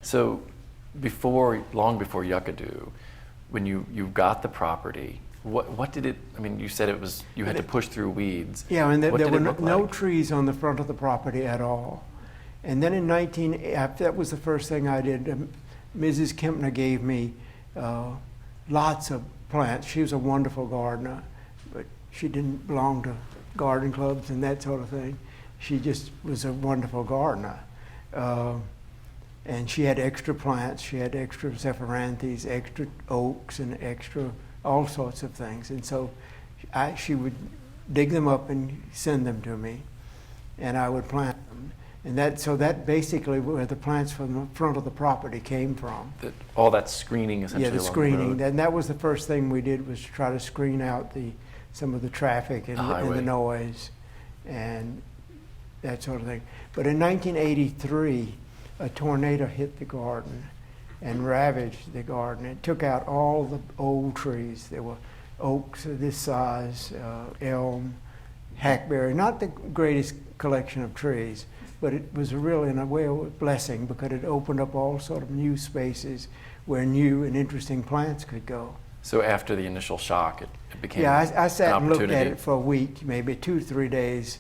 So long before Yuckadoo, when you got the property, what did it, I mean, you said it was, you had to push through weeds. Yeah, and there were no like? trees on the front of the property at all. And then in that was the first thing I did. Mrs. Kempner gave me lots of plants. She was a wonderful gardener, but she didn't belong to garden clubs and that sort of thing. She just was a wonderful gardener. And she had extra plants. She had extra zephyranthes, extra oaks, and extra all sorts of things. And so she would dig them up and send them to me, and I would plant them. And that basically where the plants from the front of the property came from. All that screening essentially. Yeah, the screening. And that was the first thing we did, was to try to screen out some of the traffic and the noise and that sort of thing. But in 1983, a tornado hit the garden and ravaged the garden. It took out all the old trees. There were oaks of this size, elm, hackberry, not the greatest collection of trees, but it was really, in a way, a blessing, because it opened up all sort of new spaces where new and interesting plants could go. So after the initial shock, it became I sat and looked at opportunity. it for a week, maybe 2 to 3 days,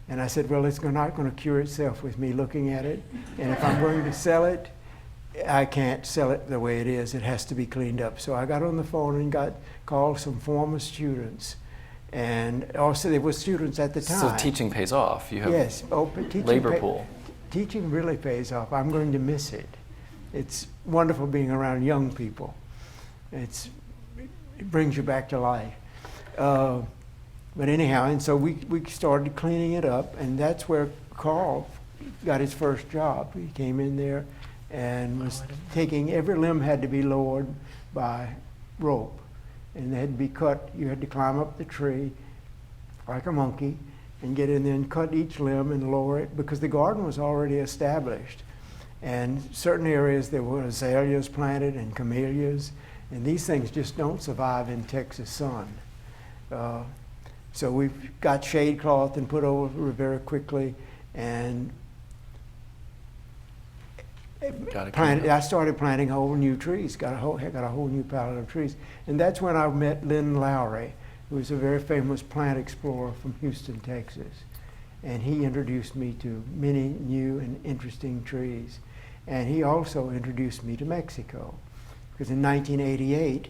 and I said, well, it's not going to cure itself with me looking at it, and if I'm going to sell it, I can't sell it the way it is. It has to be cleaned up. So I got on the phone and called some former students, and also there were students at the time. So teaching pays off. You have yes, but labor pool. Teaching really pays off. I'm going to miss it. It's wonderful being around young people. It brings you back to life. But anyhow, and so we started cleaning it up, and that's where Carl got his first job. He came in there and was taking, every limb had to be lowered by rope, and they had to be cut. You had to climb up the tree like a monkey and get in there and cut each limb and lower it, because the garden was already established. And certain areas there were azaleas planted and camellias, and these things just don't survive in Texas sun. So we got shade cloth and put over it very quickly, and I started planting whole new trees. Got a whole new palette of trees, and that's when I met Lynn Lowry, who was a very famous plant explorer from Houston, Texas, and he introduced me to many new and interesting trees, and he also introduced me to Mexico, because in 1988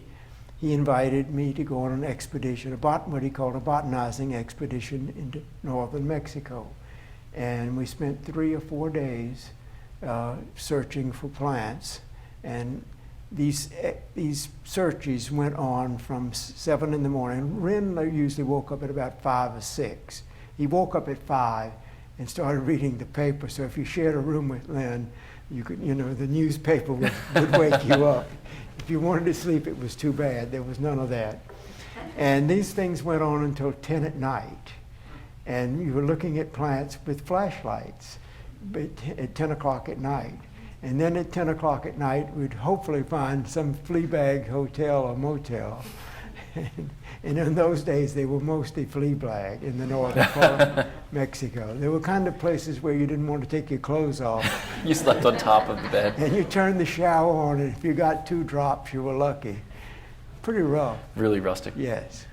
he invited me to go on an expedition, what he called a botanizing expedition into northern Mexico. And we spent 3 or 4 days searching for plants. And these searches went on from 7 in the morning. Ren usually woke up at about 5 or 6. He woke up at 5 and started reading the paper. So if you shared a room with Len, you could, the newspaper would wake you up. If you wanted to sleep, it was too bad. There was none of that. And these things went on until 10 at night. And you were looking at plants with flashlights at 10 o'clock at night. And then at 10 o'clock at night, we'd hopefully find some flea bag hotel or motel. And in those days, they were mostly flea bag in the northern part of Mexico. They were kind of places where you didn't want to take your clothes off. You slept on top of the bed. And you turned the shower on, and if you got 2 drops, you were lucky. Pretty rough. Really rustic. Yes.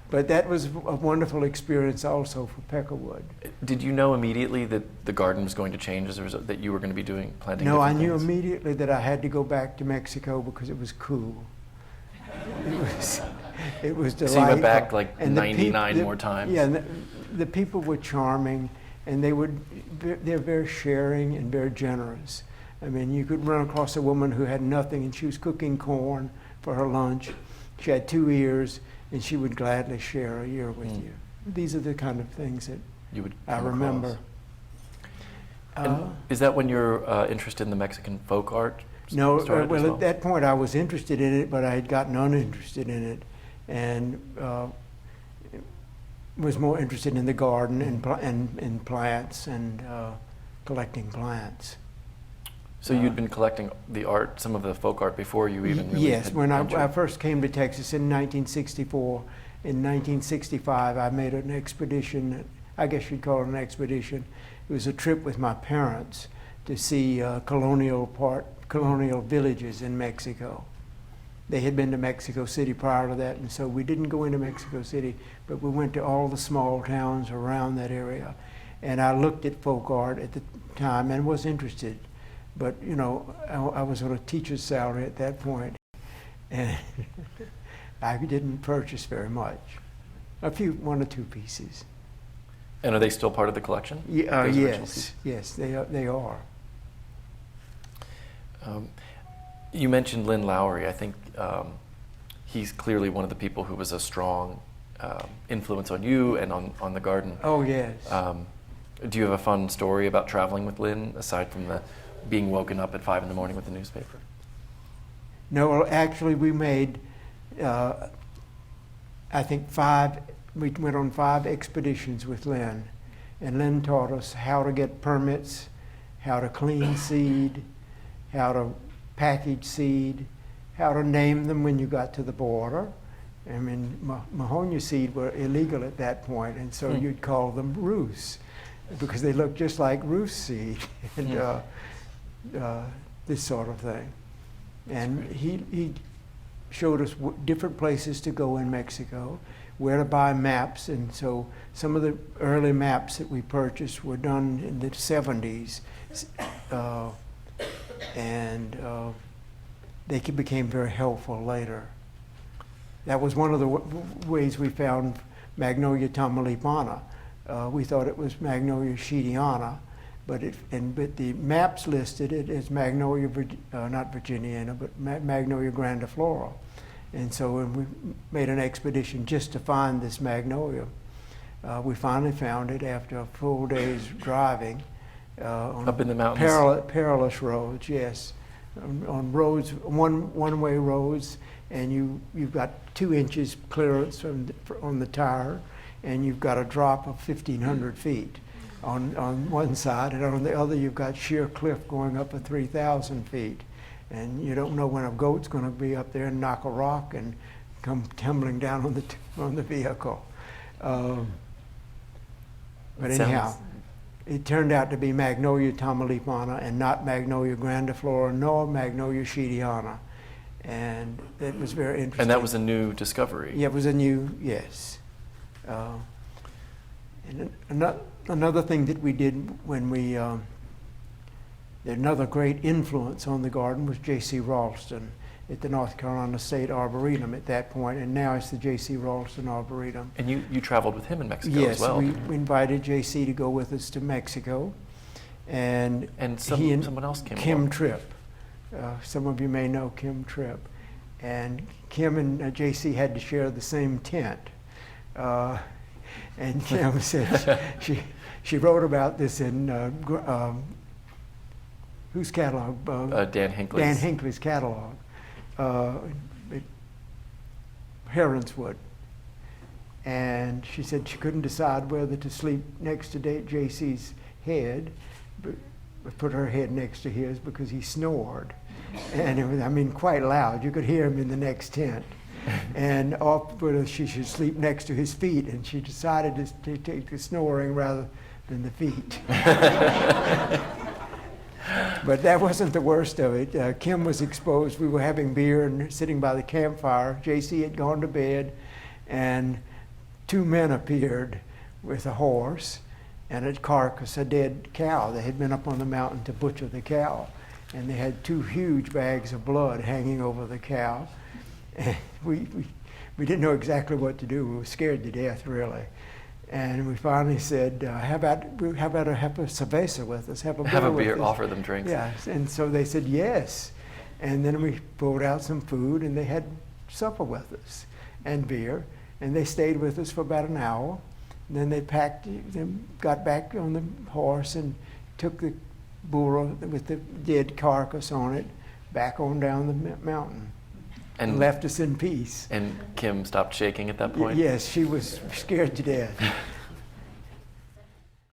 But that was a wonderful experience also for Peckerwood. Did you know immediately that the garden was going to change as a result, that you were going to be planting No, I different knew things? immediately that I had to go back to Mexico because it was cool. It was delightful. So you went back like and 99 more times? Yeah, and the people were charming, and they're very sharing and very generous. I mean, you could run across a woman who had nothing, and she was cooking corn for her lunch. She had 2 ears, and she would gladly share a ear with you. These are the kind of things that you would I remember. Is that when your interest in the Mexican folk art No, started as well? At that point I was interested in it, but I had gotten uninterested in it, and was more interested in the garden and plants and collecting plants. So you'd been collecting the art, some of the folk art, before you even really Yes, had when I ventured? first came to Texas in 1964. In 1965, I made an expedition. I guess you'd call it an expedition. It was a trip with my parents to see colonial colonial villages in Mexico. They had been to Mexico City prior to that, and so we didn't go into Mexico City, but we went to all the small towns around that area. And I looked at folk art at the time and was interested. But, you know, I was on a teacher's salary at that point, and I didn't purchase very much. One or two pieces. And are they still part of the collection? Yeah, yes, they are. You mentioned Lynn Lowry. I think he's clearly one of the people who was a strong influence on you and on the garden. Oh, yes. Do you have a fun story about traveling with Lynn, aside from the being woken up at 5 a.m. with the newspaper? No, well, actually we made, I think we went on 5 expeditions with Lynn. And Lynn taught us how to get permits, how to clean seed, how to package seed, how to name them when you got to the border. I mean, Mahonia seed were illegal at that point, and so you'd call them Rus, because they looked just like Rus seed, and this sort of thing. And he showed us different places to go in Mexico, where to buy maps, and so some of the early maps that we purchased were done in the 70s, and they became very helpful later. That was one of the ways we found Magnolia tamalipana. We thought it was Magnolia sheetiana, but the maps listed it as Magnolia, not virginiana, but Magnolia grandiflora. And so when we made an expedition just to find this magnolia, we finally found it after a full day's driving. Up in the mountains? Perilous roads, yes. On roads, one-way roads, and you've got 2 inches clearance on the tire, and you've got a drop of 1,500 feet on one side, and on the other you've got sheer cliff going up at 3,000 feet. And you don't know when a goat's going to be up there and knock a rock and come tumbling down on the vehicle. But anyhow, it turned out to be Magnolia tamalipana and not Magnolia grandiflora nor Magnolia sheetiana. And it was very interesting. And that was a new discovery. Yeah, it was a new, yes. And another thing that we did when we, another great influence on the garden was J.C. Ralston at the North Carolina State Arboretum at that point, and now it's the J.C. Ralston Arboretum. And you traveled with him in Mexico as well? Yes, we invited J.C. to go with us to Mexico. And someone else came Kim along. Tripp. Some of you may know Kim Tripp. And Kim and J.C. had to share the same tent. And Kim said she wrote about this in whose catalog? Dan Hinckley's. Dan Hinckley's catalog. Heronswood. And she said she couldn't decide whether to sleep next to J.C.'s head, but put her head next to his because he snored. And it was, I mean, quite loud. You could hear him in the next tent. And whether she should sleep next to his feet, and she decided to take the snoring rather than the feet. But that wasn't the worst of it. Kim was exposed. We were having beer and sitting by the campfire. J.C. had gone to bed, and 2 men appeared with a horse and a carcass, a dead cow. They had been up on the mountain to butcher the cow, and they had 2 huge bags of blood hanging over the cow. And we didn't know exactly what to do. We were scared to death, really. And we finally said, how about have a cerveza with us, have a beer with us. Offer them drinks. Yes, and so they said yes. And then we pulled out some food, and they had supper with us and beer. And they stayed with us for about an hour. And then they got back on the horse and took the burro with the dead carcass on it back on down the mountain. And left us in peace. And Kim stopped shaking at that point? Yes, she was scared to death.